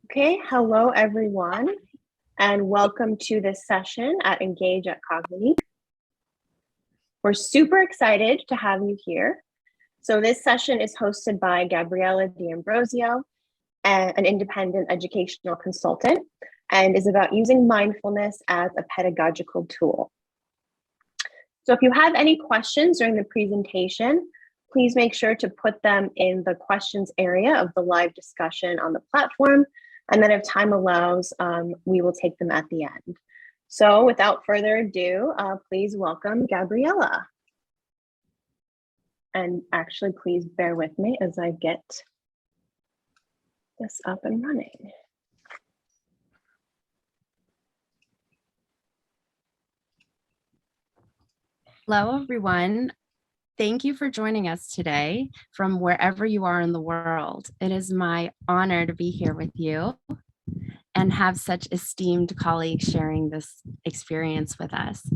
Okay, hello everyone, and welcome to this session at Engage at Cognitive. We're super excited to have you here. So this session is hosted by Gabriella D'Ambrosio, an independent educational consultant, and is about using mindfulness as a pedagogical tool. So if you have any questions during the presentation, please make sure to put them in the questions area of the live discussion on the platform. And then if time allows, we will take them at the end. So without further ado, please welcome Gabriella. And actually, please bear with me as I get this up and running. Hello, everyone. Thank you for joining us today from wherever you are in the world. It is my honor to be here with you and have such esteemed colleagues sharing this experience with us.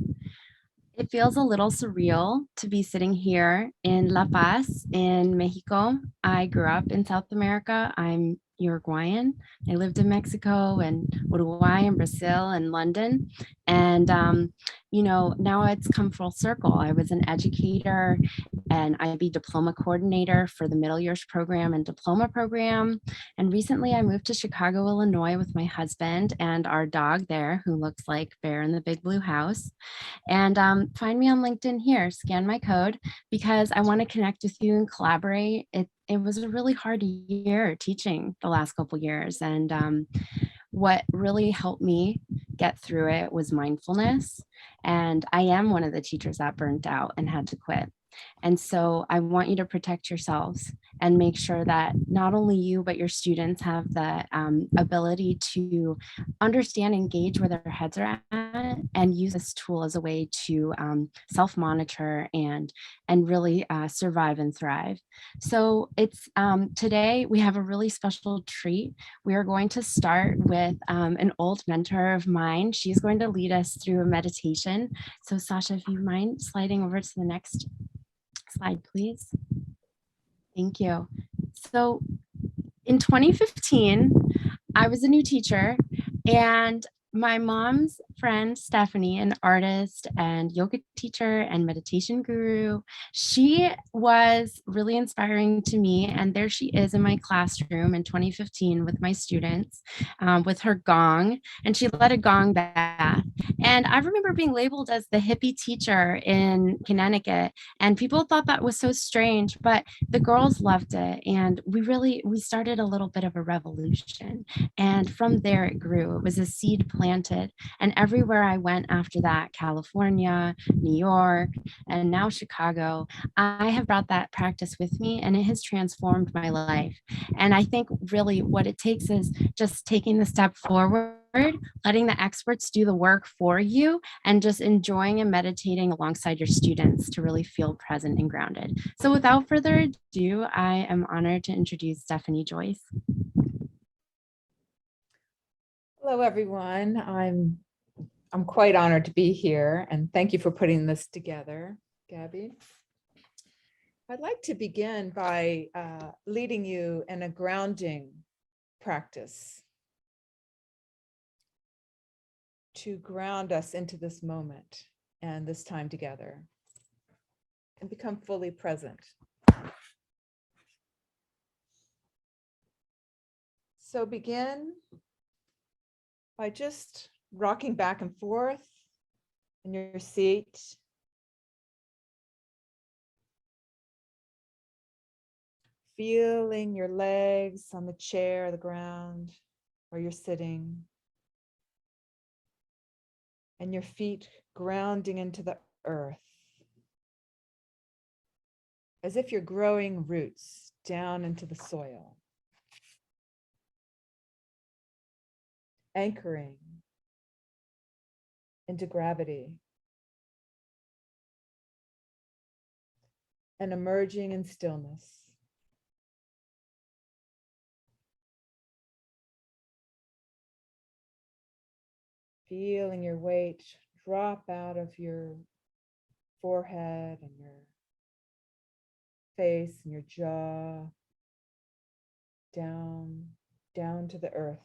It feels a little surreal to be sitting here in La Paz in Mexico. I grew up in South America. I'm Uruguayan. I lived in Mexico and Uruguay and Brazil and London. And, you know, now it's come full circle. I was an educator and IB diploma coordinator for the middle years program and diploma program. And recently I moved to Chicago, Illinois with my husband and our dog there, who looks like Bear in the Big Blue House. And find me on LinkedIn here, scan my code, because I want to connect with you and collaborate. It was a really hard year teaching the last couple years. And what really helped me get through it was mindfulness. And I am one of the teachers that burnt out and had to quit. And so I want you to protect yourselves and make sure that not only you, but your students have the ability to understand, engage where their heads are at, and use this tool as a way to self-monitor and really survive and thrive. So it's today we have a really special treat. We are going to start with an old mentor of mine. She's going to lead us through a meditation. So Sasha, if you mind sliding over to the next slide, please. Thank you. So in 2015, I was a new teacher, and my mom's friend, Stephanie, an artist and yoga teacher and meditation guru, she was really inspiring to me. And there she is in my classroom in 2015 with my students with her gong, and she led a gong bath. And I remember being labeled as the hippie teacher in Connecticut, and people thought that was so strange, but the girls loved it. And we started a little bit of a revolution. And from there it grew. It was a seed planted. And everywhere I went after that, California, New York, and now Chicago, I have brought that practice with me, and it has transformed my life. And I think really what it takes is just taking the step forward, letting the experts do the work for you, and just enjoying and meditating alongside your students to really feel present and grounded. So without further ado, I am honored to introduce Stephanie Joyce. Hello, everyone. I'm quite honored to be here, and thank you for putting this together, Gabby. I'd like to begin by leading you in a grounding practice to ground us into this moment and this time together and become fully present. So begin by just rocking back and forth in your seat. Feeling your legs on the chair, the ground, where you're sitting. And your feet grounding into the earth. As if you're growing roots down into the soil. Anchoring into gravity and emerging in stillness. Feeling your weight drop out of your forehead and your face and your jaw, down to the earth.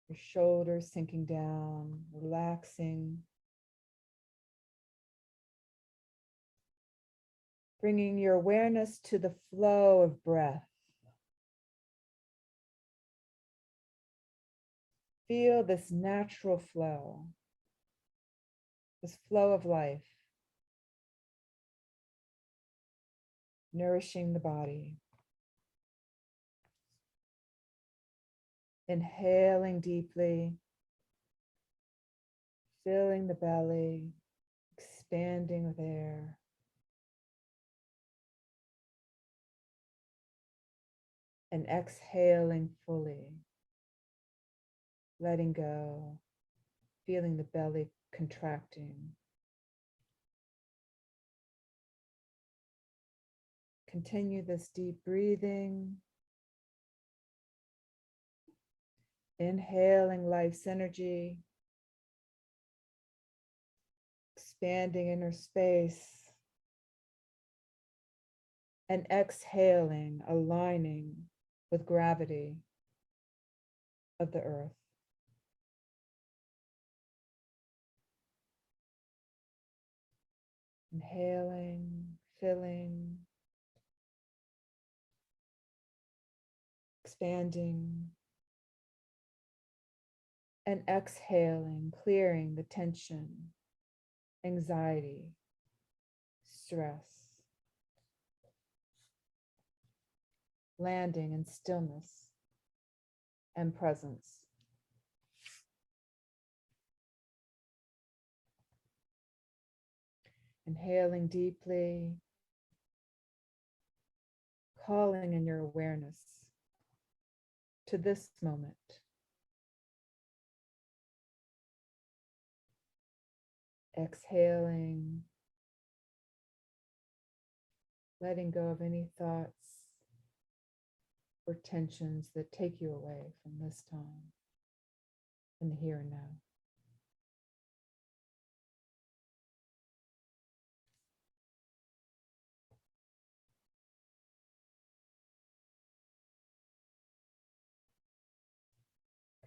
Your shoulders sinking down, relaxing. Bringing your awareness to the flow of breath. Feel this natural flow, this flow of life, nourishing the body. Inhaling deeply, filling the belly, expanding with air. And exhaling fully, letting go, feeling the belly contracting. Continue this deep breathing. Inhaling life's energy, expanding inner space, and exhaling, aligning with gravity of the earth. Inhaling, filling, expanding, and exhaling, clearing the tension, anxiety, stress, landing in stillness and presence. Inhaling deeply, calling in your awareness to this moment. Exhaling, letting go of any thoughts or tensions that take you away from this time in the here and now.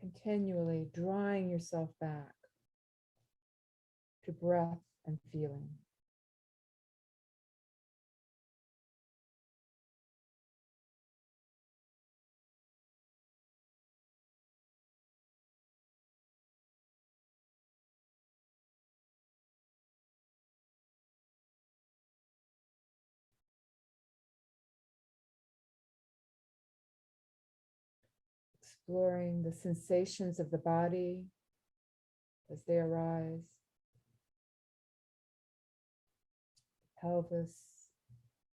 Continually drawing yourself back to breath and feeling. Exploring the sensations of the body as they arise. Pelvis,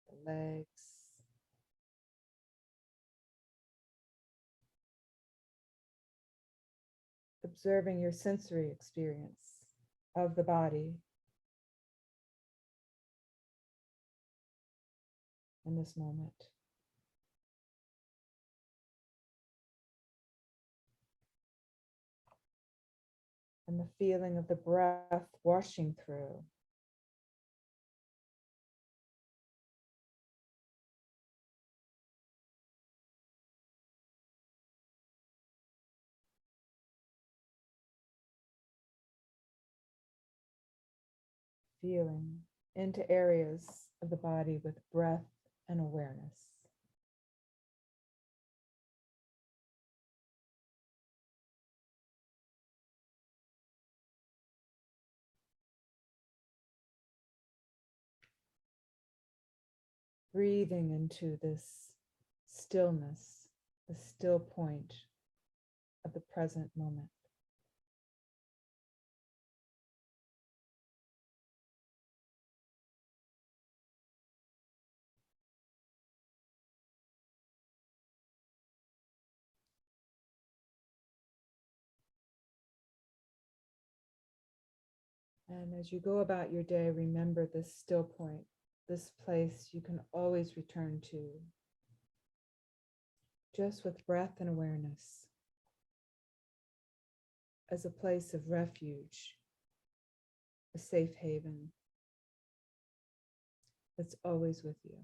the legs. Observing your sensory experience of the body in this moment. And the feeling of the breath washing through. Feeling into areas of the body with breath and awareness. Breathing into this stillness, the still point of the present moment. And as you go about your day, remember this still point, this place you can always return to, just with breath and awareness, as a place of refuge a safe haven that's always with you.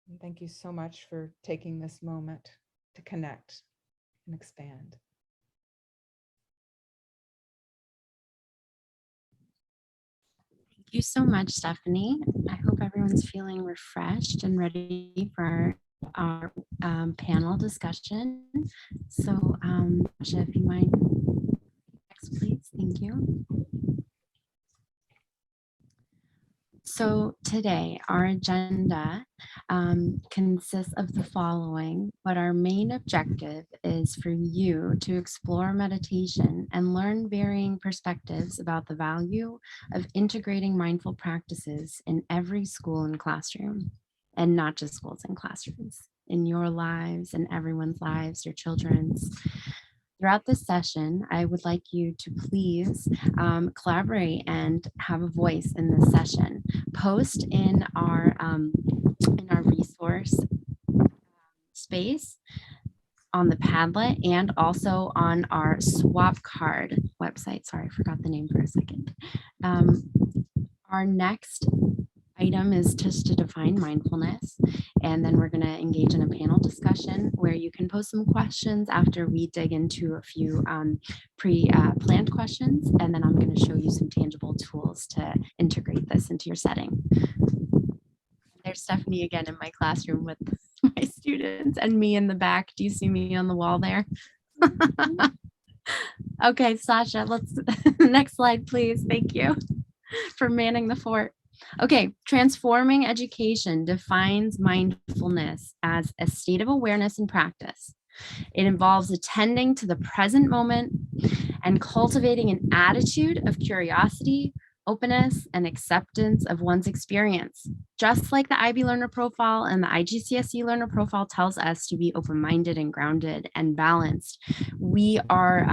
And thank you so much for taking this moment to connect and expand. Thank you so much, Stephanie. I hope everyone's feeling refreshed and ready for our panel discussion. So, Masha, if you mind, next, please. Thank you. So today, our agenda consists of the following, but our main objective is for you to explore meditation and learn varying perspectives about the value of integrating mindful practices in every school and classroom, and not just schools and classrooms, in your lives and everyone's lives, your children's. Throughout this session, I would like you to please collaborate and have a voice in this session. Post in our resource space on the Padlet and also on our swap card website. Sorry, I forgot the name for a second. Our next item is just to define mindfulness, and then we're going to engage in a panel discussion where you can post some questions after we dig into a few pre-planned questions, and then I'm going to show you some tangible tools to integrate this into your setting. There's Stephanie again in my classroom with my students and me in the back. Do you see me on the wall there? Okay, Sasha, let's next slide, please. Thank you for manning the fort. Okay, transforming education defines mindfulness as a state of awareness and practice. It involves attending to the present moment and cultivating an attitude of curiosity, openness, and acceptance of one's experience. Just like the IB Learner Profile and the IGCSE Learner Profile tells us to be open-minded and grounded and balanced, we are,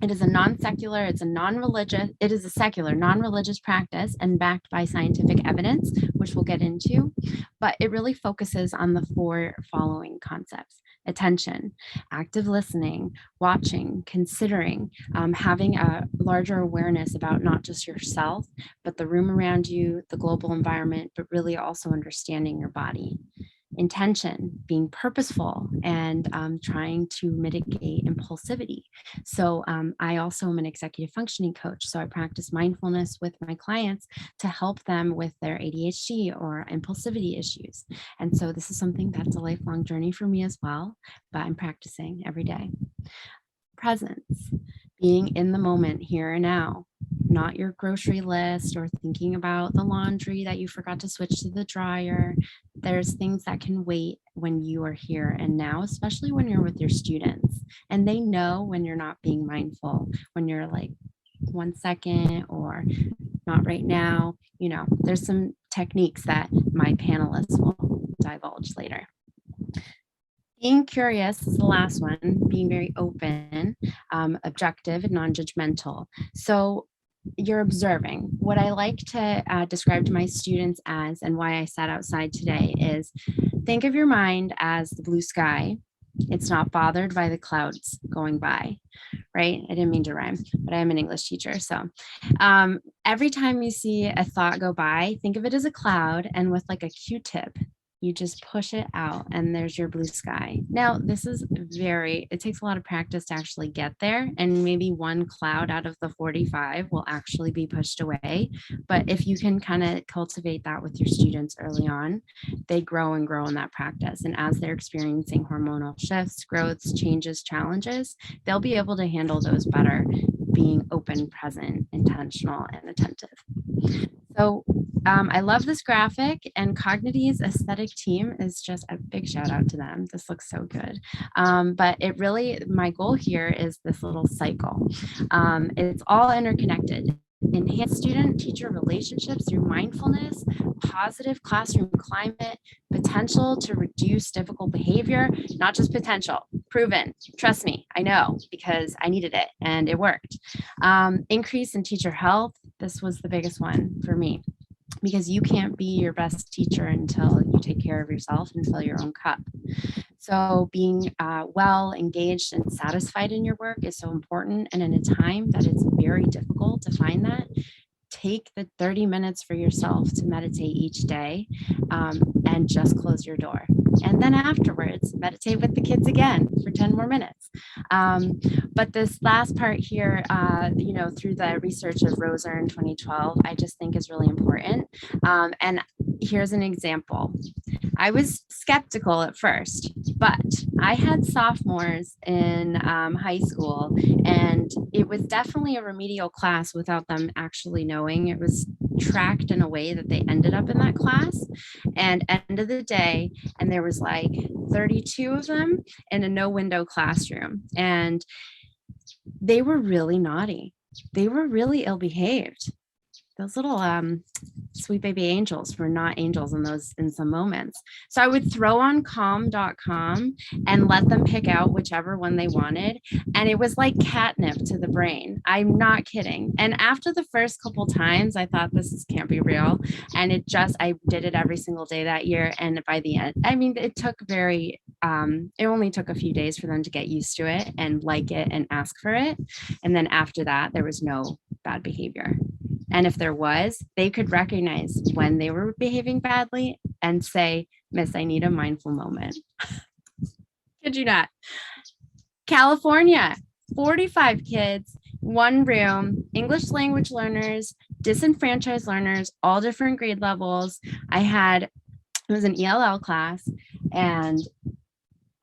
it is a non-secular, it is a secular, non-religious practice and backed by scientific evidence, which we'll get into, but it really focuses on the four following concepts: attention, active listening, watching, considering, having a larger awareness about not just yourself, but the room around you, the global environment, but really also understanding your body. Intention, being purposeful and trying to mitigate impulsivity. So I also am an executive functioning coach. So I practice mindfulness with my clients to help them with their ADHD or impulsivity issues. And so this is something that's a lifelong journey for me as well, but I'm practicing every day. Presence, being in the moment, here and now, not your grocery list or thinking about the laundry that you forgot to switch to the dryer. There's things that can wait when you are here and now, especially when you're with your students. And they know when you're not being mindful, when you're like 1 second or not right now. You know, there's some techniques that my panelists will divulge later. Being curious is the last one, being very open, objective, and non-judgmental. So you're observing. What I like to describe to my students as, and why I sat outside today, is think of your mind as the blue sky. It's not bothered by the clouds going by, right? I didn't mean to rhyme, but I am an English teacher. So every time you see a thought go by, think of it as a cloud, and with like a Q-tip, you just push it out and there's your blue sky. Now, this is it takes a lot of practice to actually get there, and maybe one cloud out of the 45 will actually be pushed away. But if you can kind of cultivate that with your students early on, they grow and grow in that practice. And as they're experiencing hormonal shifts, growths, changes, challenges, they'll be able to handle those better, being open, present, intentional, and attentive. So I love this graphic, and Cognity's aesthetic team is just a big shout out to them. This looks so good. But it really, my goal here is this little cycle. It's all interconnected. Enhance student-teacher relationships through mindfulness, positive classroom climate, potential to reduce difficult behavior, not just potential, proven. Trust me, I know, because I needed it and it worked. Increase in teacher health. This was the biggest one for me, because you can't be your best teacher until you take care of yourself and fill your own cup. So being well engaged and satisfied in your work is so important. And in a time that it's very difficult to find that, take the 30 minutes for yourself to meditate each day, and just close your door. And then afterwards, meditate with the kids again for 10 more minutes. But this last part here, through the research of Roser in 2012, I just think is really important. And here's an example. I was skeptical at first, but I had sophomores in high school, and it was definitely a remedial class without them actually knowing. It was tracked in a way that they ended up in that class. And end of the day, and there was like 32 of them in a no window classroom, and they were really naughty. They were really ill behaved. Those little sweet baby angels were not angels in some moments. So I would throw on calm.com and let them pick out whichever one they wanted. And it was like catnip to the brain. I'm not kidding. And after the first couple times, I thought can't be real. And I did it every single day that year. And by the end, I mean, it only took a few days for them to get used to it and like it and ask for it. And then after that, there was no bad behavior. And if there was, they could recognize when they were behaving badly and say, "Miss, I need a mindful moment." Kid you not. California, 45 kids, one room, English language learners, disenfranchised learners, all different grade levels. It was an ELL class, and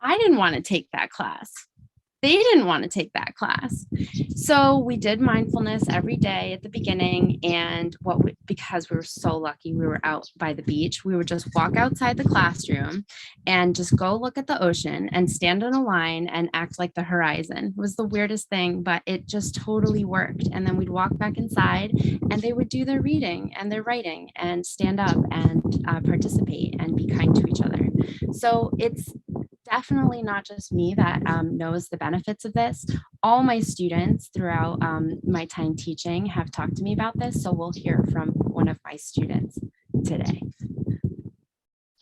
I didn't want to take that class. They didn't want to take that class. So we did mindfulness every day at the beginning. And because we were so lucky, we were out by the beach, we would just walk outside the classroom and just go look at the ocean and stand on a line and act like the horizon. It was the weirdest thing, but it just totally worked. And then we'd walk back inside and they would do their reading and their writing and stand up and participate and be kind to each other. So it's definitely not just me that knows the benefits of this. All my students throughout my time teaching have talked to me about this. So we'll hear from one of my students today.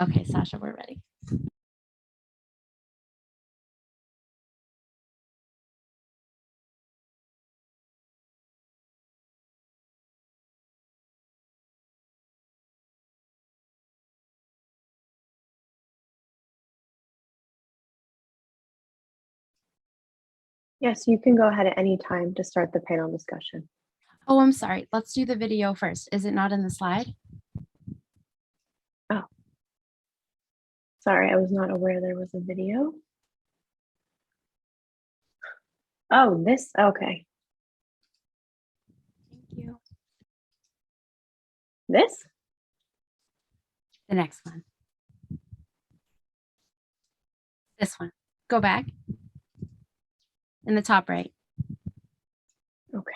Okay, Sasha, we're ready. Yes, you can go ahead at any time to start the panel discussion. Oh, I'm sorry. Let's do the video first. Is it not in the slide? Oh, sorry, I was not aware there was a video. Oh, okay. Thank you. This? The next one. This one. Go back. In the top right. Okay.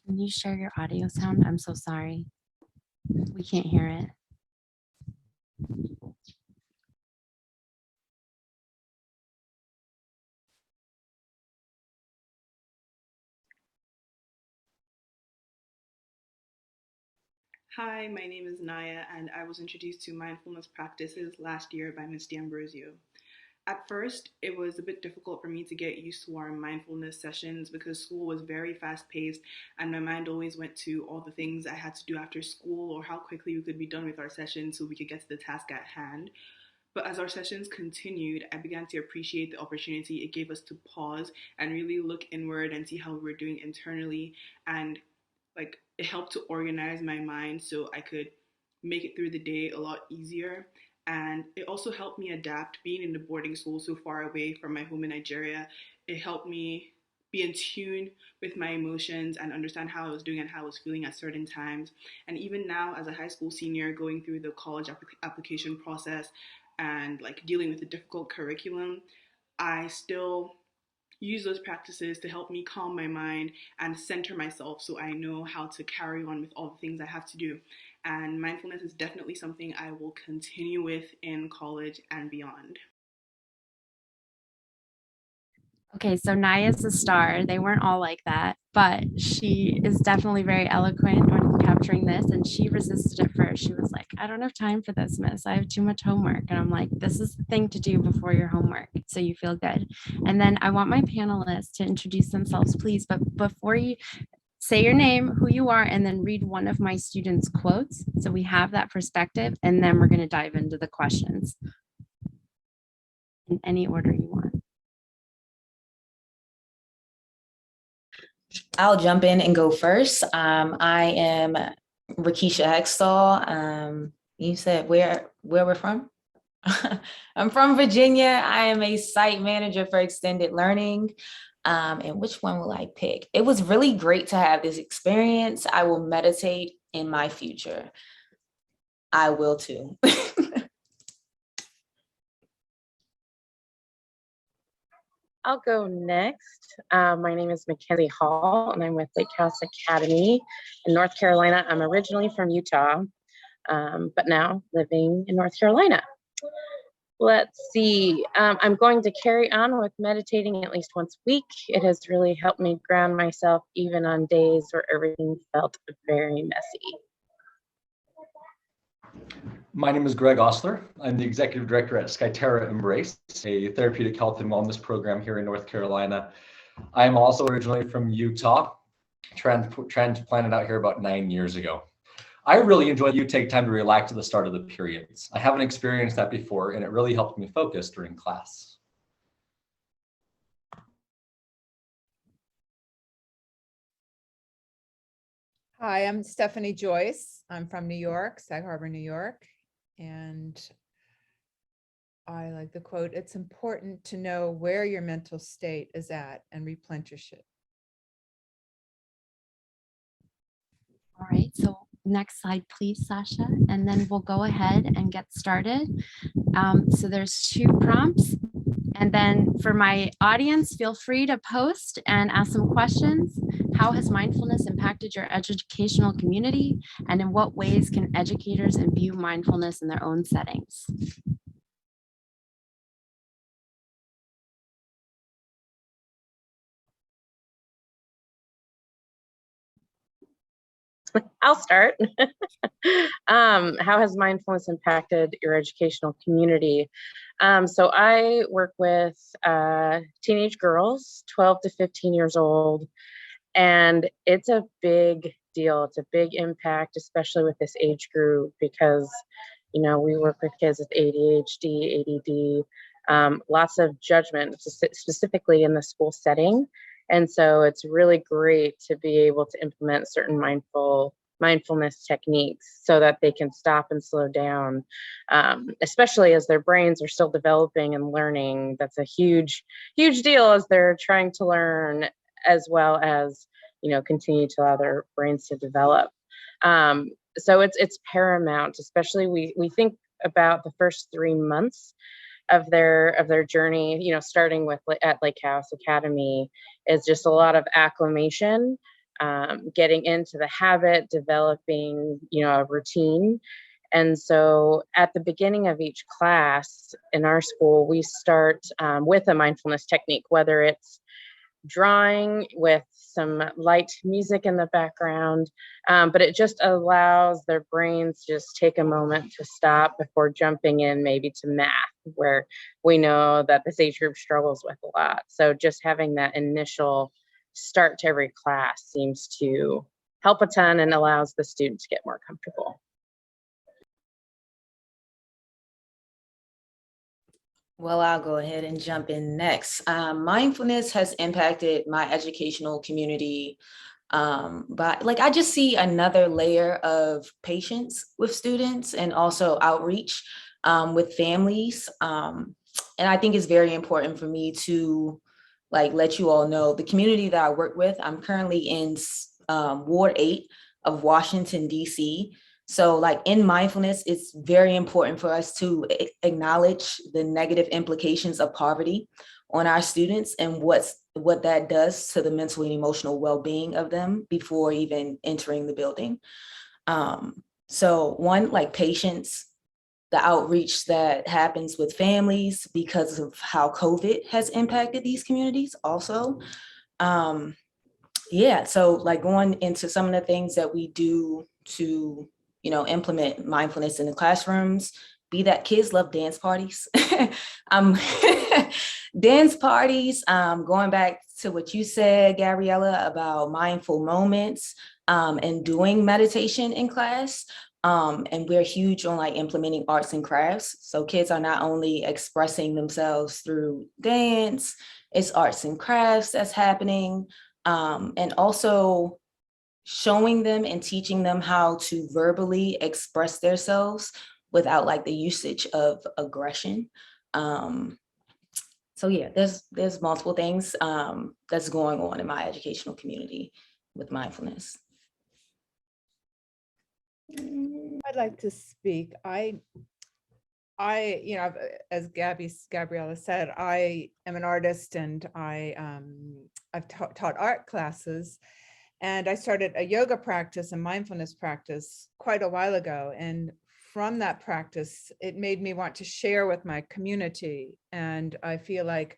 Can you share your audio sound? I'm so sorry. We can't hear it. Hi, my name is Naya, and I was introduced to mindfulness practices last year by Ms. D'Ambrosio. At first, it was a bit difficult for me to get used to our mindfulness sessions because school was very fast paced and my mind always went to all the things I had to do after school or how quickly we could be done with our sessions so we could get to the task at hand. But as our sessions continued, I began to appreciate the opportunity it gave us to pause and really look inward and see how we were doing internally. And it helped to organize my mind so I could make it through the day a lot easier. And it also helped me adapt being in the boarding school so far away from my home in Nigeria. It helped me be in tune with my emotions and understand how I was doing and how I was feeling at certain times. And even now, as a high school senior going through the college application process and dealing with a difficult curriculum, I still use those practices to help me calm my mind and center myself so I know how to carry on with all the things I have to do. And mindfulness is definitely something I will continue with in college and beyond. Okay, so Naya's a star. They weren't all like that, but she is definitely very eloquent when capturing this. And she resisted at first. She was like, I don't have time for this, miss. I have too much homework. And I'm like, this is the thing to do before your homework, so you feel good. And then I want my panelists to introduce themselves, please. But before you say your name, who you are, and then read one of my students' quotes, so we have that perspective. And then we're going to dive into the questions in any order you want. I'll jump in and go first. I am Rakisha Hextall. You said where we're from? I'm from Virginia. I am a site manager for extended learning. And which one will I pick? It was really great to have this experience. I will meditate in my future. I will too. I'll go next. My name is Mackenzie Hall, and I'm with Lake House Academy in North Carolina. I'm originally from Utah, but now living in North Carolina. Let's see. I'm going to carry on with meditating at least once a week. It has really helped me ground myself, even on days where everything felt very messy. My name is Greg Ostler. I'm the executive director at Skyterra Embrace, a therapeutic health and wellness program here in North Carolina. I am also originally from Utah, transplanted out here about 9 years ago. I really enjoy you take time to relax at the start of the periods. I haven't experienced that before, and it really helped me focus during class. Hi, I'm Stephanie Joyce. I'm from New York, Sag Harbor, New York. And I like the quote, "It's important to know where your mental state is at and replenish it." All right, so next slide, please, Sasha, and then we'll go ahead and get started. So there's 2 prompts, and then for my audience, feel free to post and ask some questions. How has mindfulness impacted your educational community? And in what ways can educators imbue mindfulness in their own settings? I'll start. How has mindfulness impacted your educational community? So I work with teenage girls, 12 to 15 years old, and it's a big deal. It's a big impact, especially with this age group, because, you know, we work with kids with ADHD, ADD, lots of judgment, specifically in the school setting. And so it's really great to be able to implement certain mindfulness techniques so that they can stop and slow down, especially as their brains are still developing and learning. That's a huge deal as they're trying to learn, as well as, you know, continue to allow their brains to develop. So it's paramount, especially we think about the first 3 months of their journey, you know, starting with at Lake House Academy, is just a lot of acclimation, getting into the habit, developing, you know, a routine. And so at the beginning of each class in our school, we start with a mindfulness technique, whether it's drawing with some light music in the background, but it just allows their brains just take a moment to stop before jumping in maybe to math, where we know that this age group struggles with a lot. So just having that initial start to every class seems to help a ton and allows the students to get more comfortable. Well, I'll go ahead and jump in next. Mindfulness has impacted my educational community, but like I just see another layer of patience with students and also outreach with families. And I think it's very important for me to like let you all know the community that I work with. I'm currently in Ward 8 of Washington, D.C. So like in mindfulness, it's very important for us to acknowledge the negative implications of poverty on our students and what that does to the mental and emotional well-being of them before even entering the building. So one, like patience, the outreach that happens with families because of how COVID has impacted these communities also. Yeah, so like going into some of the things that we do to, implement mindfulness in the classrooms, be that kids love dance parties. Dance parties, going back to what you said, Gabriella, about mindful moments and doing meditation in class. And we're huge on like implementing arts and crafts. So kids are not only expressing themselves through dance, it's arts and crafts that's happening. And also showing them and teaching them how to verbally express themselves without like the usage of aggression. So yeah, there's multiple things that's going on in my educational community with mindfulness. I'd like to speak. As Gabriella said, I am an artist, and I've taught art classes, and I started a yoga practice and mindfulness practice quite a while ago. And from that practice, it made me want to share with my community. And I feel like,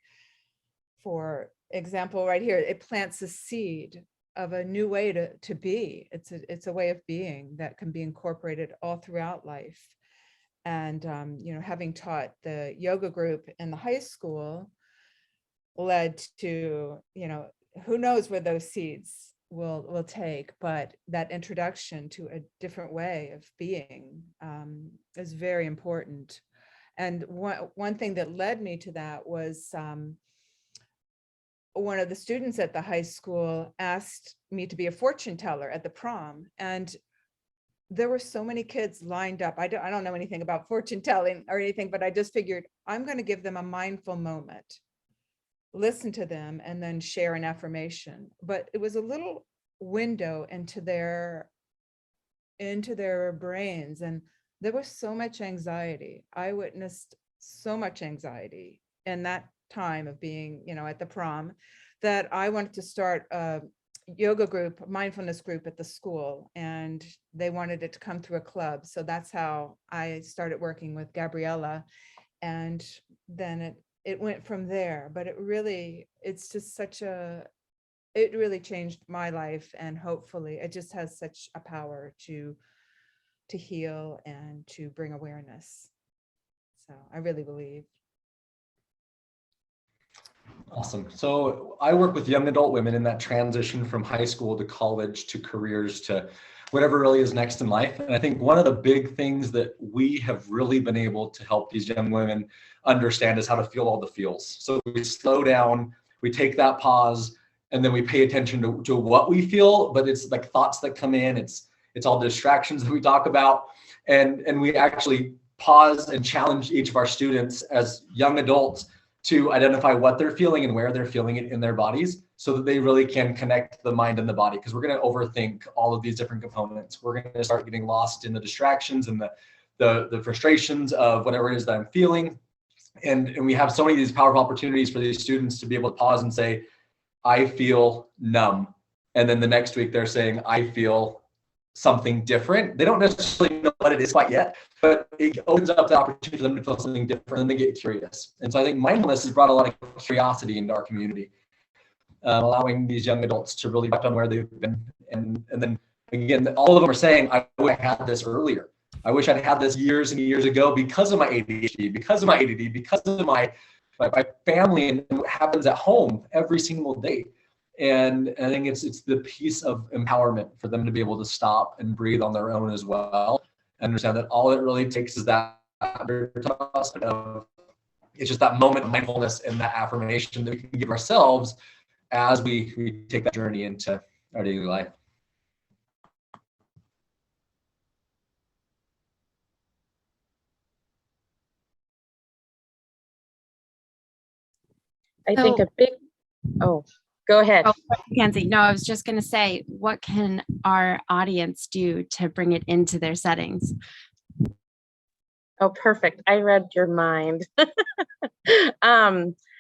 for example, right here, it plants a seed of a new way to be. It's a way of being that can be incorporated all throughout life. And, having taught the yoga group in the high school led to, who knows where those seeds will take, but that introduction to a different way of being is very important. And one thing that led me to that was one of the students at the high school asked me to be a fortune teller at the prom. And there were so many kids lined up. I don't know anything about fortune telling or anything, but I just figured I'm going to give them a mindful moment, listen to them, and then share an affirmation. But it was a little window into their brains. And there was so much anxiety. I witnessed so much anxiety in that time of being, at the prom, that I wanted to start a yoga group, mindfulness group at the school, and they wanted it to come through a club. So that's how I started working with Gabriella, and then it went from there. But it really changed my life, and hopefully it just has such a power to heal and to bring awareness. So I really believe. Awesome. So I work with young adult women in that transition from high school to college to careers to whatever really is next in life. And I think one of the big things that we have really been able to help these young women understand is how to feel all the feels. So we slow down, we take that pause, and then we pay attention to what we feel, but it's like thoughts that come in, it's all distractions that we talk about. And we actually pause and challenge each of our students as young adults to identify what they're feeling and where they're feeling it in their bodies, so that they really can connect the mind and the body. Because we're going to overthink all of these different components. We're going to start getting lost in the distractions and the frustrations of whatever it is that I'm feeling. And we have so many of these powerful opportunities for these students to be able to pause and say, I feel numb. And then the next week they're saying, I feel something different. They don't necessarily know what it is quite yet, but it opens up the opportunity for them to feel something different, and they get curious. And so I think mindfulness has brought a lot of curiosity into our community, allowing these young adults to really reflect on where they've been. And then again, all of them are saying, I wish I had this earlier. I wish I'd had this years and years ago because of my ADHD, because of my ADD, because of my family and what happens at home every single day. And I think it's the piece of empowerment for them to be able to stop and breathe on their own as well, and understand that all it really takes is that it's just that moment of mindfulness and that affirmation that we can give ourselves as we take that journey into our daily life. I think a big, go ahead. Oh, Kenzie, no, I was just going to say, what can our audience do to bring it into their settings? Oh, perfect. I read your mind.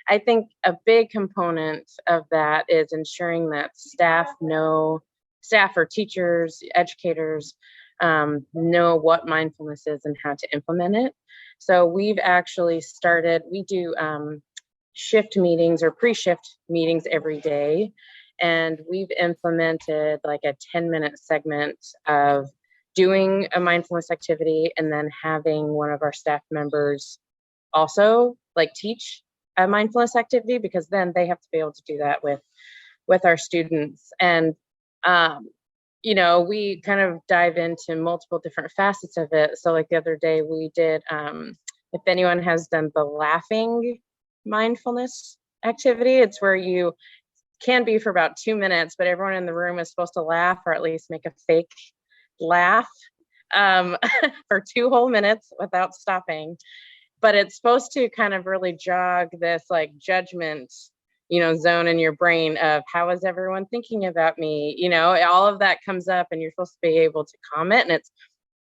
I think a big component of that is ensuring that staff or teachers, educators know what mindfulness is and how to implement it. So we've actually we do shift meetings or pre-shift meetings every day. And we've implemented like a 10-minute segment of doing a mindfulness activity and then having one of our staff members also like teach a mindfulness activity, because then they have to be able to do that with our students. And we kind of dive into multiple different facets of it. So like the other day we did, if anyone has done the laughing mindfulness activity, it's where you can be for about 2 minutes, but everyone in the room is supposed to laugh or at least make a fake laugh for 2 whole minutes without stopping. But it's supposed to kind of really jog this like judgment, zone in your brain of how is everyone thinking about me? All of that comes up and you're supposed to be able to comment. And it's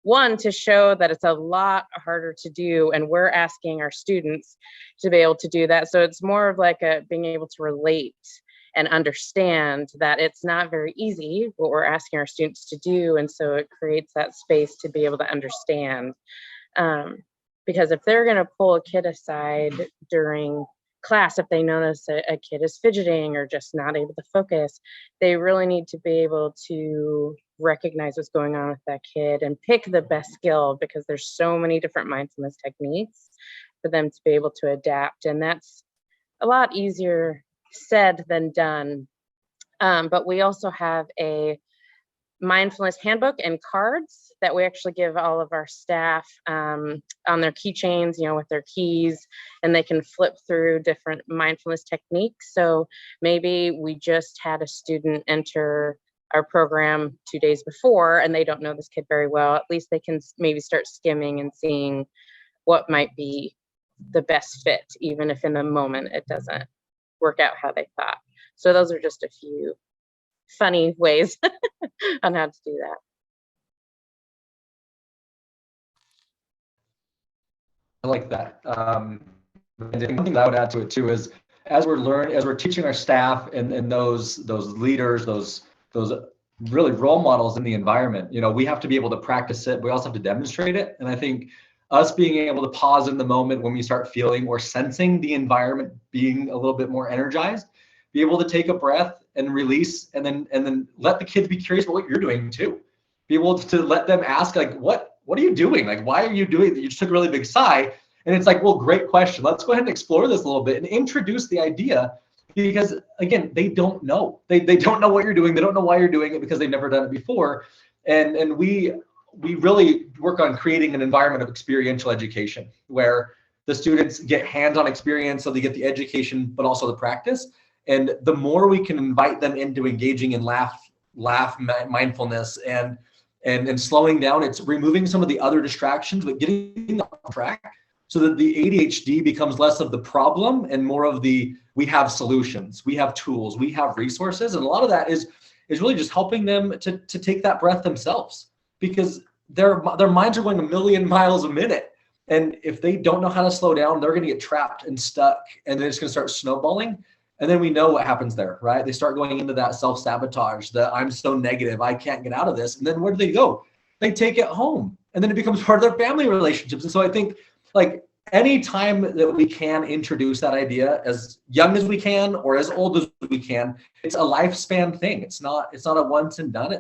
one, to show that it's a lot harder to do. And we're asking our students to be able to do that. So it's more of like being able to relate and understand that it's not very easy what we're asking our students to do. And so it creates that space to be able to understand. Because if they're going to pull a kid aside during class, if they notice a kid is fidgeting or just not able to focus, they really need to be able to recognize what's going on with that kid and pick the best skill, because there's so many different mindfulness techniques for them to be able to adapt. And that's a lot easier said than done. But we also have a mindfulness handbook and cards that we actually give all of our staff on their keychains, with their keys, and they can flip through different mindfulness techniques. So maybe we just had a student enter our program 2 days before and they don't know this kid very well. At least they can maybe start skimming and seeing what might be the best fit, even if in the moment it doesn't work out how they thought. So those are just a few funny ways on how to do that. I like that. And one thing that I would add to it too is as we're teaching our staff and those leaders, those really role models in the environment, we have to be able to practice it. We also have to demonstrate it. And I think us being able to pause in the moment when we start feeling or sensing the environment being a little bit more energized, be able to take a breath and release, and then let the kids be curious about what you're doing too. Be able to let them ask, like, what are you doing? Like, why are you doing that? You just took a really big sigh. And it's like, well, great question. Let's go ahead and explore this a little bit and introduce the idea, because again, they don't know. They don't know what you're doing. They don't know why you're doing it because they've never done it before. And we really work on creating an environment of experiential education where the students get hands-on experience, so they get the education, but also the practice. And the more we can invite them into engaging in laugh mindfulness and slowing down, it's removing some of the other distractions, but getting them on track so that the ADHD becomes less of the problem and more of we have solutions, we have tools, we have resources. And a lot of that is really just helping them to take that breath themselves, because their minds are going a million miles a minute. And if they don't know how to slow down, they're going to get trapped and stuck, and then it's going to start snowballing. And then we know what happens there, right? They start going into that self-sabotage, that I'm so negative, I can't get out of this. And then where do they go? They take it home, and then it becomes part of their family relationships. And so I think, like, any time that we can introduce that idea as young as we can or as old as we can, it's a lifespan thing. It's not a once and done.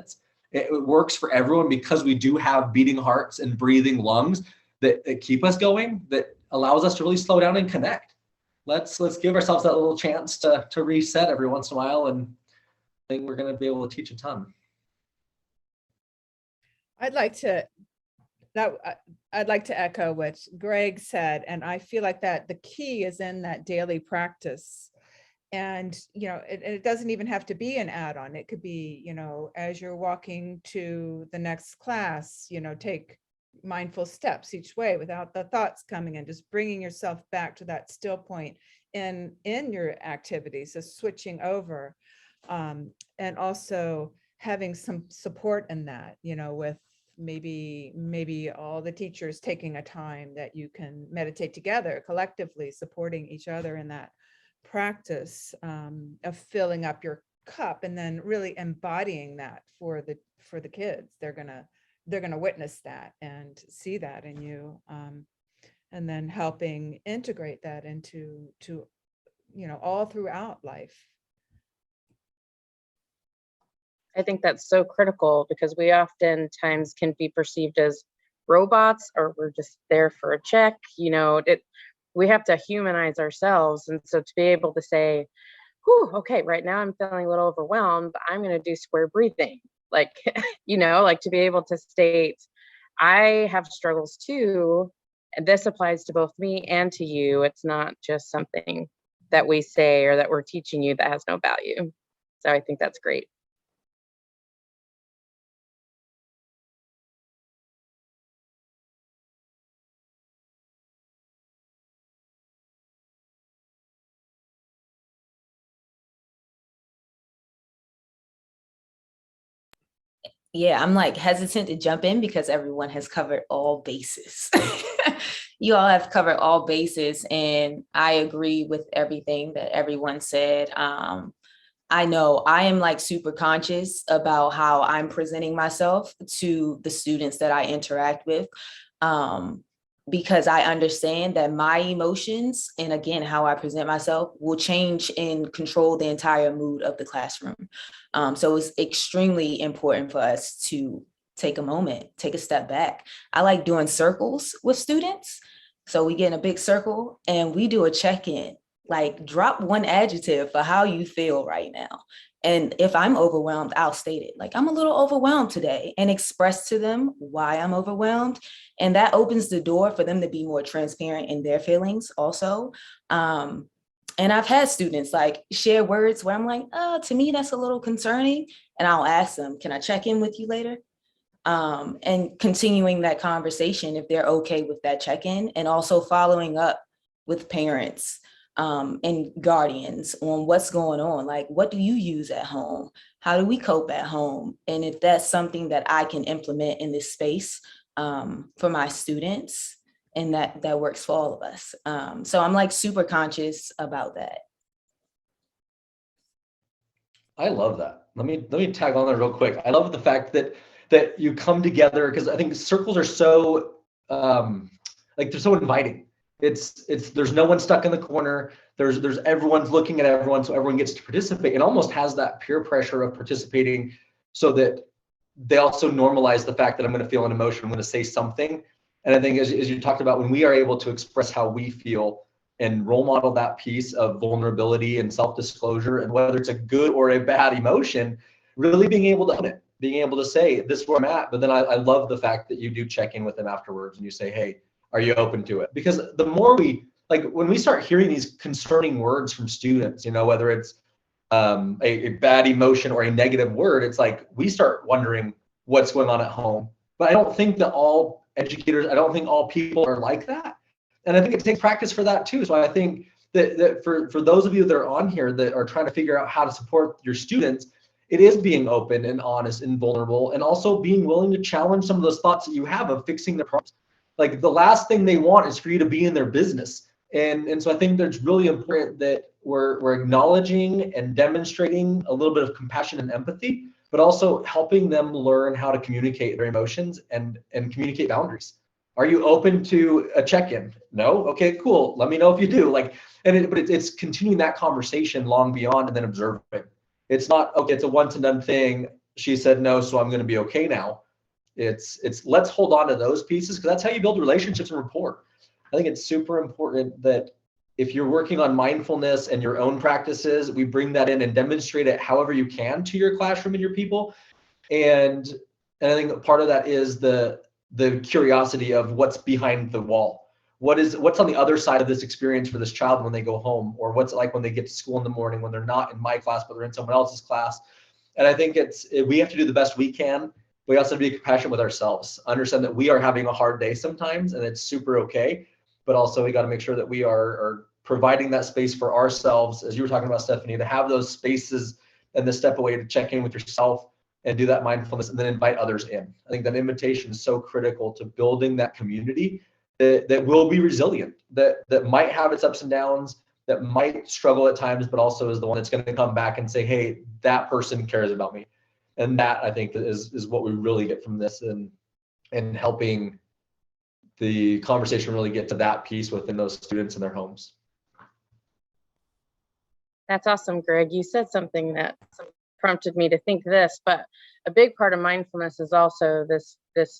It works for everyone, because we do have beating hearts and breathing lungs that keep us going, that allows us to really slow down and connect. Let's give ourselves that little chance to reset every once in a while, and I think we're going to be able to teach a ton. I'd like to echo what Greg said, and I feel like that the key is in that daily practice. And it doesn't even have to be an add-on. It could be, as you're walking to the next class, take mindful steps each way without the thoughts coming in, just bringing yourself back to that still point in your activities, just switching over, and also having some support in that, with maybe all the teachers taking a time that you can meditate together collectively, supporting each other in that practice of filling up your cup and then really embodying that for the kids. They're gonna witness that and see that in you, and then helping integrate that into all throughout life. I think that's so critical because we oftentimes can be perceived as robots, or we're just there for a check. We have to humanize ourselves. And so to be able to say, whew, okay, right now I'm feeling a little overwhelmed, but I'm going to do square breathing. Like, like to be able to state, I have struggles too. And this applies to both me and to you. It's not just something that we say or that we're teaching you that has no value. So I think that's great. Yeah, I'm like hesitant to jump in because everyone has covered all bases. You all have covered all bases, and I agree with everything that everyone said. I know I am like super conscious about how I'm presenting myself to the students that I interact with, because I understand that my emotions and again, how I present myself will change and control the entire mood of the classroom. So it's extremely important for us to take a moment, take a step back. I like doing circles with students. So we get in a big circle and we do a check-in. Like drop one adjective for how you feel right now. And if I'm overwhelmed, I'll state it. Like, I'm a little overwhelmed today, and express to them why I'm overwhelmed. And that opens the door for them to be more transparent in their feelings also. And I've had students like share words where I'm like, to me, that's a little concerning. And I'll ask them, can I check in with you later? And continuing that conversation if they're okay with that check-in, and also following up with parents and guardians on what's going on. Like, what do you use at home? How do we cope at home? And if that's something that I can implement in this space for my students, and that works for all of us. So I'm like super conscious about that. I love that. Let me tag on there real quick. I love the fact that you come together, because I think circles are so they're so inviting. It's there's no one stuck in the corner. There's everyone's looking at everyone, so everyone gets to participate. It almost has that peer pressure of participating, so that they also normalize the fact that I'm going to feel an emotion, I'm going to say something. And I think as you talked about, when we are able to express how we feel and role model that piece of vulnerability and self-disclosure, and whether it's a good or a bad emotion, really being able to own it, being able to say, this is where I'm at. But then I love the fact that you do check in with them afterwards and you say, hey, are you open to it? Because the more when we start hearing these concerning words from students, whether it's a bad emotion or a negative word, it's like we start wondering what's going on at home. But I don't think that all educators, I don't think all people are like that. And I think it takes practice for that too. So I think that for those of you that are on here that are trying to figure out how to support your students, it is being open and honest and vulnerable, and also being willing to challenge some of those thoughts that you have of fixing their problems. Like, the last thing they want is for you to be in their business. And so I think that's really important that we're acknowledging and demonstrating a little bit of compassion and empathy, but also helping them learn how to communicate their emotions and communicate boundaries. Are you open to a check-in? No? Okay, cool. Let me know if you do. But it's continuing that conversation long beyond, and then observing. It's not, okay, it's a once and done thing. She said no, so I'm going to be okay now. It's let's hold on to those pieces, because that's how you build relationships and rapport. I think it's super important that if you're working on mindfulness and your own practices, we bring that in and demonstrate it however you can to your classroom and your people. And I think part of that is the curiosity of what's behind the wall. What's on the other side of this experience for this child when they go home, or what's it like when they get to school in the morning, when they're not in my class, but they're in someone else's class. And I think we have to do the best we can. We also have to be compassionate with ourselves, understand that we are having a hard day sometimes, and it's super okay. But also we got to make sure that we are providing that space for ourselves, as you were talking about, Stephanie, to have those spaces and the step away to check in with yourself and do that mindfulness, and then invite others in. I think that invitation is so critical to building that community that will be resilient, that might have its ups and downs, that might struggle at times, but also is the one that's going to come back and say, hey, that person cares about me. And that, I think, is what we really get from this, and helping the conversation really get to that piece within those students in their homes. That's awesome, Greg. You said something that prompted me to think this, but a big part of mindfulness is also this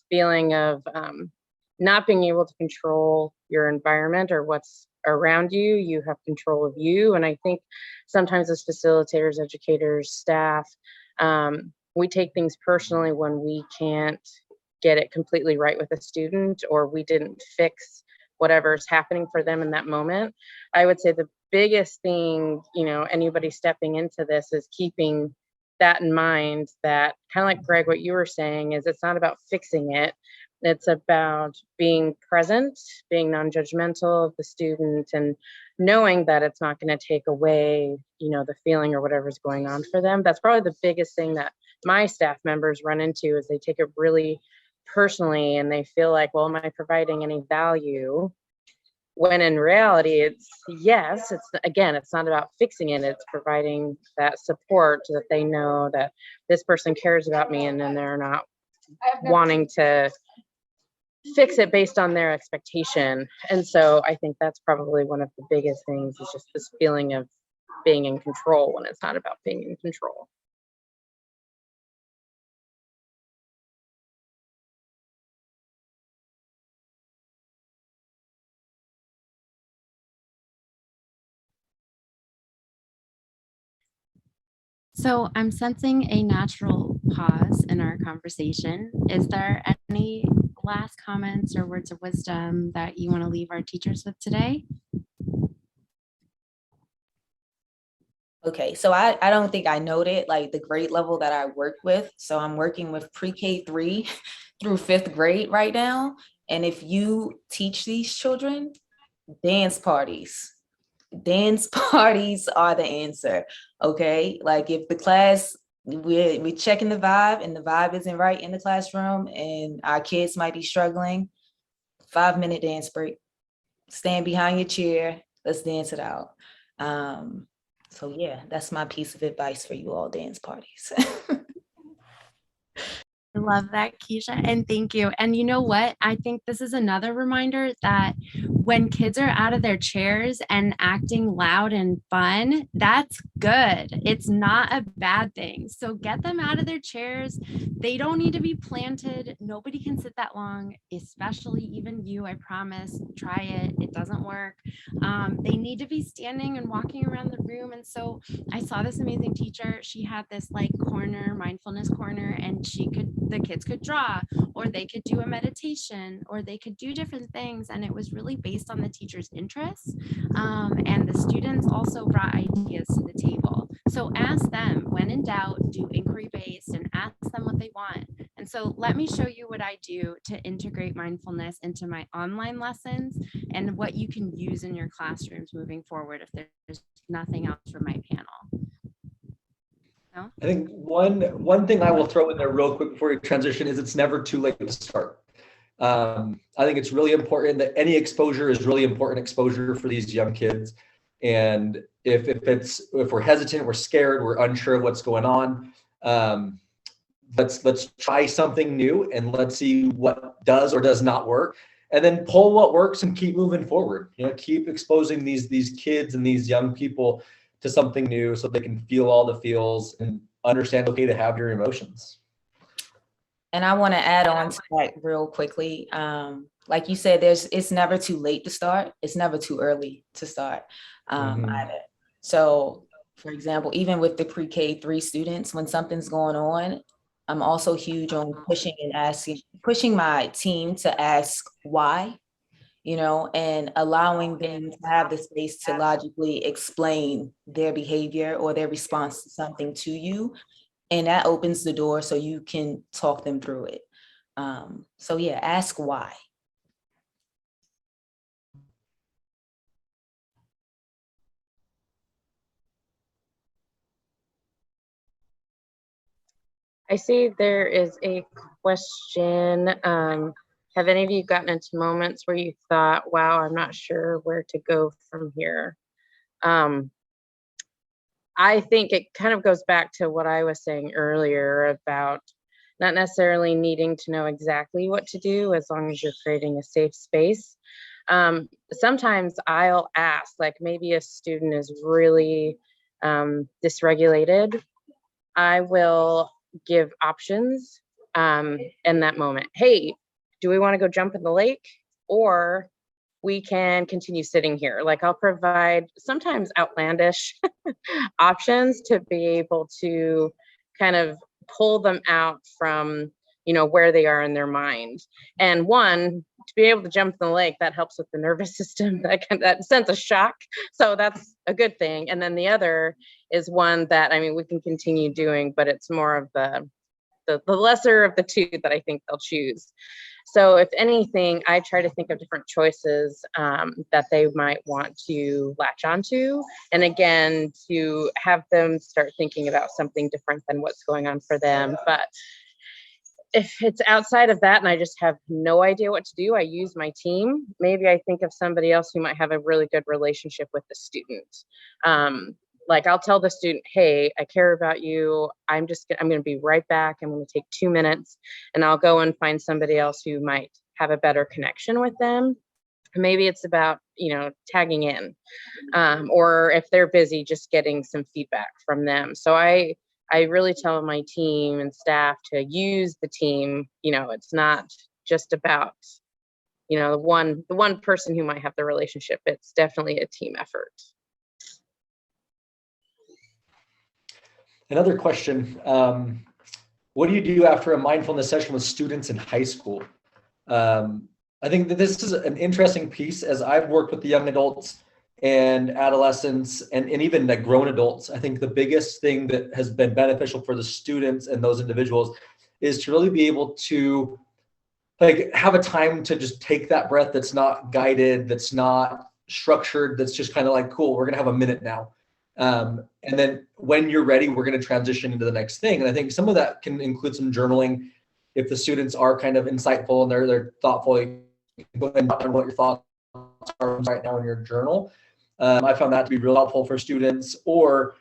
feeling of not being able to control your environment or what's around you. You have control of you. And I think sometimes as facilitators, educators, staff, we take things personally when we can't get it completely right with a student, or we didn't fix whatever's happening for them in that moment. I would say the biggest thing, anybody stepping into this is keeping that in mind, that kind of like Greg, what you were saying is it's not about fixing it. It's about being present, being non-judgmental of the student, and knowing that it's not going to take away, the feeling or whatever's going on for them. That's probably the biggest thing that my staff members run into, is they take it really personally and they feel like, well, am I providing any value? When in reality, it's not about fixing it. It's providing that support so that they know that this person cares about me, and then they're not wanting to fix it based on their expectation. And so I think that's probably one of the biggest things, is just this feeling of being in control when it's not about being in control. So I'm sensing a natural pause in our conversation. Is there any last comments or words of wisdom that you want to leave our teachers with today? Okay, so I don't think I noted like the grade level that I work with. So I'm working with pre-K 3 through 5th grade right now. And if you teach these children, dance parties are the answer. Okay, like if the class, we're checking the vibe and the vibe isn't right in the classroom and our kids might be struggling, 5-minute dance break, stand behind your chair, let's dance it out. So yeah, that's my piece of advice for you all, dance parties. I love that, Keisha, and thank you. And you know what? I think this is another reminder that when kids are out of their chairs and acting loud and fun, that's good. It's not a bad thing. So get them out of their chairs. They don't need to be planted. Nobody can sit that long, especially even you. I promise. Try it. It doesn't work. They need to be standing and walking around the room. And so I saw this amazing teacher. She had this like corner, mindfulness corner, and the kids could draw, or they could do a meditation, or they could do different things. And it was really based on the teacher's interests. And the students also brought ideas to the table. So ask them, when in doubt, do inquiry based and ask them what they want. And so let me show you what I do to integrate mindfulness into my online lessons and what you can use in your classrooms moving forward if there's nothing else from my panel. No? I think one thing I will throw in there real quick before you transition is it's never too late to start. I think it's really important that any exposure is really important exposure for these young kids. And if we're hesitant, we're scared, we're unsure of what's going on, let's try something new and let's see what does or does not work, and then pull what works and keep moving forward. Keep exposing these kids and these young people to something new so they can feel all the feels and understand okay to have your emotions. And I want to add on to that real quickly. Like you said, it's never too late to start. It's never too early to start either. So for example, even with the pre-K 3 students, when something's going on, I'm also huge on pushing my team to ask why, and allowing them to have the space to logically explain their behavior or their response to something to you. And that opens the door so you can talk them through it. So yeah, ask why. I see there is a question. Have any of you gotten into moments where you thought, wow, I'm not sure where to go from here? I think it kind of goes back to what I was saying earlier about not necessarily needing to know exactly what to do as long as you're creating a safe space. Sometimes I'll ask, like maybe a student is really dysregulated. I will give options in that moment. Hey, do we want to go jump in the lake? Or we can continue sitting here. Like I'll provide sometimes outlandish options to be able to kind of pull them out from, where they are in their mind. And one, to be able to jump in the lake, that helps with the nervous system, that sense of shock. So that's a good thing. And then the other is one that, we can continue doing, but it's more of the lesser of the two that I think they'll choose. So if anything, I try to think of different choices that they might want to latch onto. And again, to have them start thinking about something different than what's going on for them. But if it's outside of that and I just have no idea what to do, I use my team. Maybe I think of somebody else who might have a really good relationship with the student. Like I'll tell the student, hey, I care about you. I'm going to be right back. I'm going to take 2 minutes and I'll go and find somebody else who might have a better connection with them. Maybe it's about, tagging in, or if they're busy, just getting some feedback from them. So I really tell my team and staff to use the team. It's not just about, the one person who might have the relationship. It's definitely a team effort. Another question, what do you do after a mindfulness session with students in high school? I think that this is an interesting piece as I've worked with the young adults and adolescents and even the grown adults. I think the biggest thing that has been beneficial for the students and those individuals is to really be able to have a time to just take that breath that's not guided, that's not structured, that's just kind of like, cool, we're gonna have a minute now. And then when you're ready, we're going to transition into the next thing. And I think some of that can include some journaling. If the students are kind of insightful and they're thoughtful, you can go ahead and talk what your thoughts are right now in your journal. I found that to be real helpful for students, or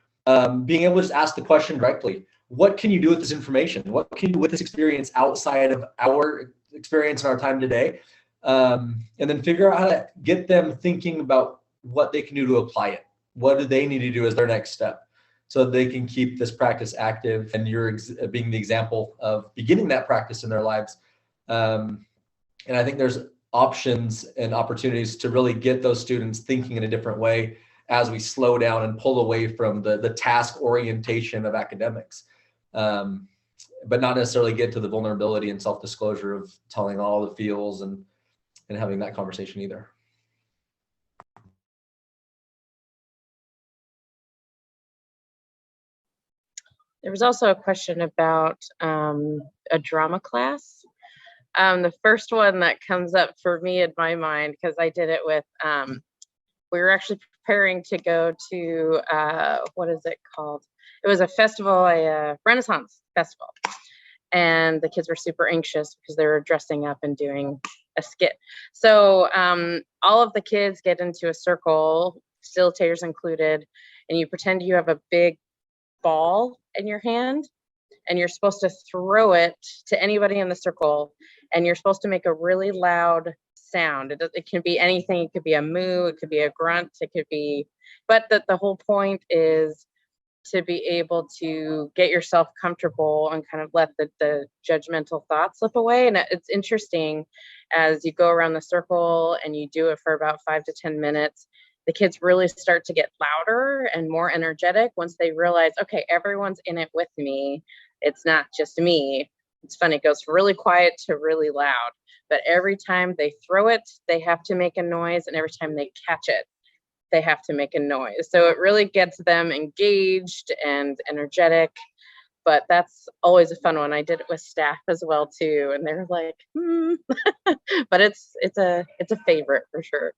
being able to just ask the question directly. What can you do with this information? What can you do with this experience outside of our experience in our time today? And then figure out how to get them thinking about what they can do to apply it. What do they need to do as their next step so they can keep this practice active, and you're being the example of beginning that practice in their lives. And I think there's options and opportunities to really get those students thinking in a different way as we slow down and pull away from the task orientation of academics, but not necessarily get to the vulnerability and self-disclosure of telling all the feels and having that conversation either. There was also a question about a drama class. The first one that comes up for me in my mind, because I did it with, we were actually preparing to go to, what is it called? It was a festival, a Renaissance festival. And the kids were super anxious because they were dressing up and doing a skit. So all of the kids get into a circle, facilitators included, and you pretend you have a big ball in your hand and you're supposed to throw it to anybody in the circle, and you're supposed to make a really loud sound. It can be anything. It could be a moo, it could be a grunt, it could be, but the whole point is to be able to get yourself comfortable and kind of let the judgmental thoughts slip away. And it's interesting as you go around the circle and you do it for about 5 to 10 minutes, the kids really start to get louder and more energetic once they realize, okay, everyone's in it with me. It's not just me. It's funny, it goes really quiet to really loud, but every time they throw it, they have to make a noise, and every time they catch it, they have to make a noise. So it really gets them engaged and energetic, but that's always a fun one. I did it with staff as well too, and they're like, but it's a favorite for sure.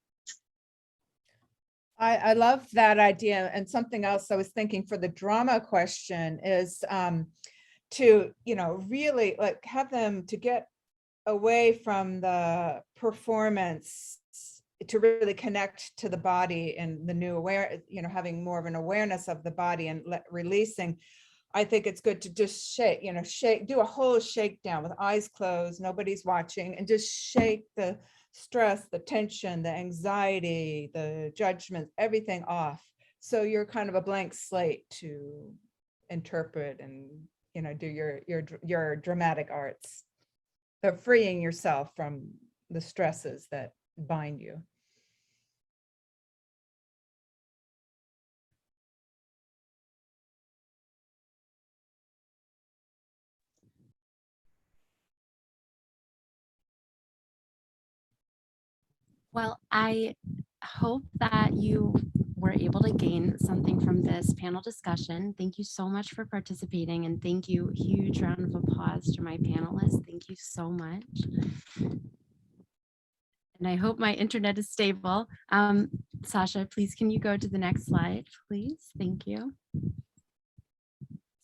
I love that idea. And something else I was thinking for the drama question is to, really have them to get away from the performance, to really connect to the body and the new having more of an awareness of the body and releasing. I think it's good to just shake, do a whole shakedown with eyes closed, nobody's watching, and just shake the stress, the tension, the anxiety, the judgment, everything off. So you're kind of a blank slate to interpret and, do your dramatic arts, but freeing yourself from the stresses that bind you. Well, I hope that you were able to gain something from this panel discussion. Thank you so much for participating, and thank you. Huge round of applause to my panelists. Thank you so much. And I hope my internet is stable. Sasha, please, can you go to the next slide, please? Thank you.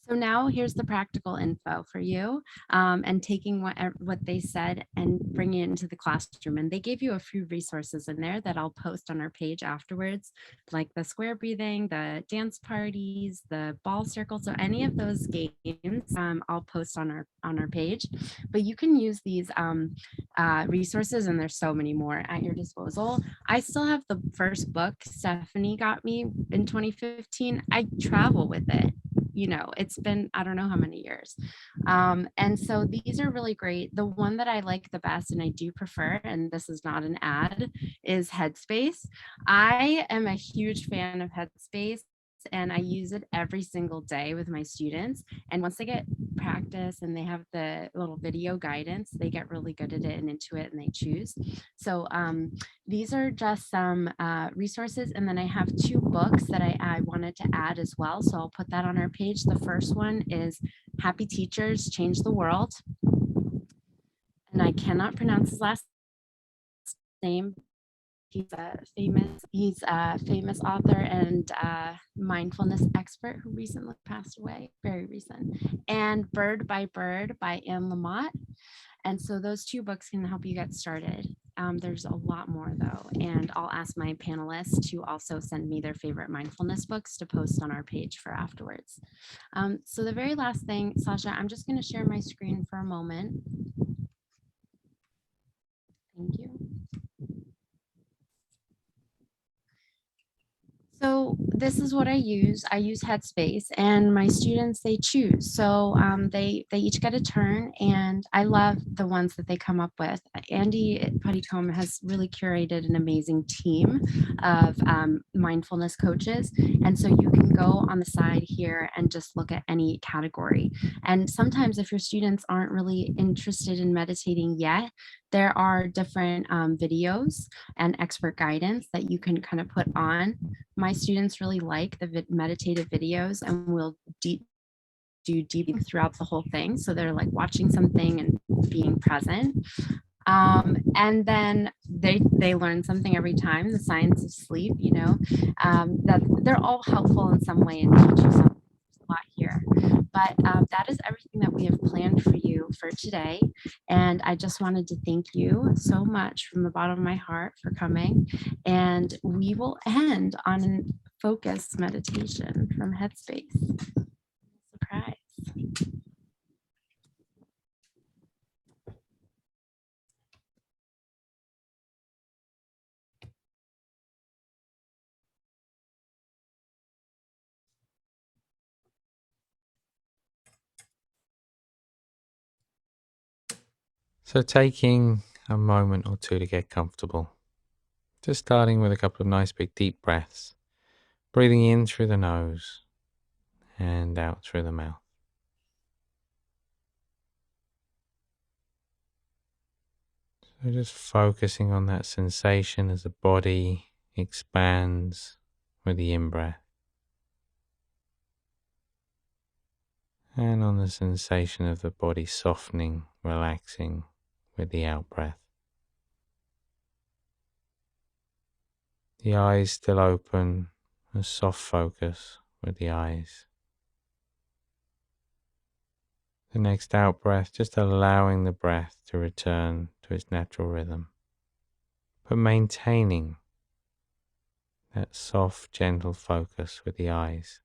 So now here's the practical info for you, and taking what they said and bringing it into the classroom. And they gave you a few resources in there that I'll post on our page afterwards, like the square breathing, the dance parties, the ball circle. So any of those games, I'll post on our page. But you can use these resources, and there's so many more at your disposal. I still have the first book Stephanie got me in 2015. I travel with it. It's been, I don't know how many years. And so these are really great. The one that I like the best, and I do prefer, and this is not an ad, is Headspace. I am a huge fan of Headspace, and I use it every single day with my students. And once they get practice and they have the little video guidance, they get really good at it and into it, and they choose. So these are just some resources. And then I have two books that I wanted to add as well. So I'll put that on our page. The first one is Happy Teachers Change the World. And I cannot pronounce his last name. He's a famous author and mindfulness expert who recently passed away, very recent. And Bird by Bird by Anne Lamott. And so those two books can help you get started. There's a lot more though, and I'll ask my panelists to also send me their favorite mindfulness books to post on our page for afterwards. So the very last thing, Sasha, I'm just going to share my screen for a moment. Thank you. So this is what I use. I use Headspace, and my students, they choose. So they each get a turn, and I love the ones that they come up with. Andy Puttycombe has really curated an amazing team of mindfulness coaches. And so you can go on the side here and just look at any category. And sometimes if your students aren't really interested in meditating yet, there are different videos and expert guidance that you can kind of put on. My students really like the meditative videos, and will do deep throughout the whole thing. So they're like watching something and being present. And then they learn something every time. The science of sleep, that they're all helpful in some way and teach you something. There's a lot here. But that is everything that we have planned for you for today. And I just wanted to thank you so much from the bottom of my heart for coming. And we will end on a focused meditation from Headspace. Surprise. So taking a moment or two to get comfortable, just starting with a couple of nice big deep breaths, breathing in through the nose and out through the mouth. So just focusing on that sensation as the body expands with the in-breath, and on the sensation of the body softening, relaxing with the out-breath. The eyes still open, a soft focus with the eyes. The next out breath, just allowing the breath to return to its natural rhythm. but maintaining that soft, gentle focus with the eyes.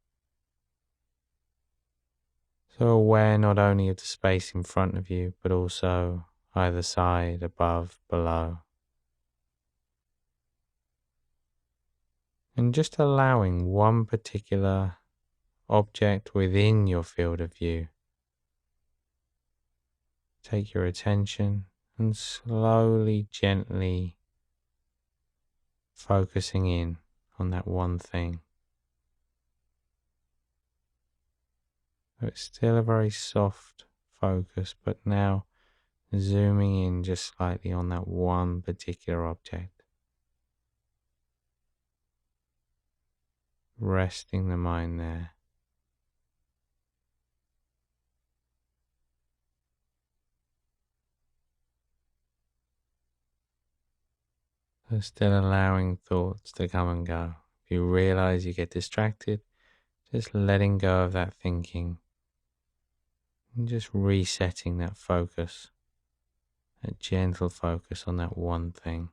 So aware not only of the space in front of you, but also either side, above, below. And just allowing one particular object within your field of view take your attention and slowly, gently focusing in on that one thing. So it's still a very soft focus, but now zooming in just slightly on that one particular object. Resting the mind there. So still allowing thoughts to come and go. If you realize you get distracted, just letting go of that thinking and just resetting that focus, that gentle focus on that one thing.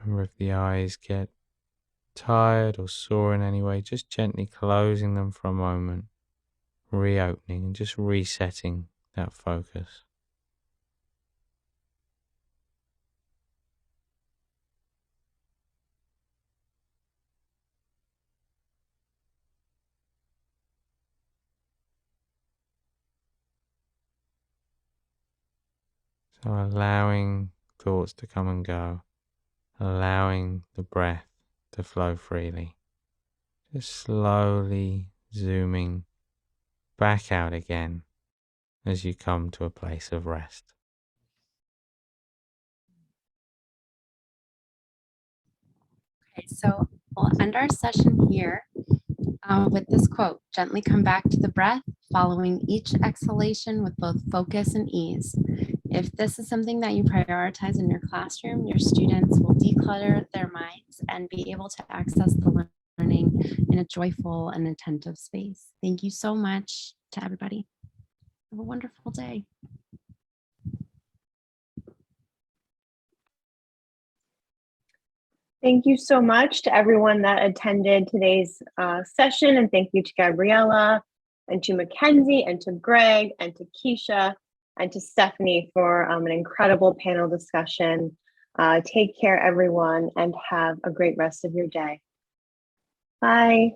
Remember, if the eyes get tired or sore in any way, just gently closing them for a moment, reopening and just resetting that focus. So allowing thoughts to come and go, allowing the breath to flow freely. Just slowly zooming back out again as you come to a place of rest. Okay, so we'll end our session here with this quote: gently come back to the breath, following each exhalation with both focus and ease. If this is something that you prioritize in your classroom, your students will declutter their minds and be able to access the learning in a joyful and attentive space. Thank you so much to everybody. Have a wonderful day. Thank you so much to everyone that attended today's session, and thank you to Gabriella, and to Mackenzie, and to Greg, and to Keisha, and to Stephanie for an incredible panel discussion. Take care, everyone, and have a great rest of your day. Bye.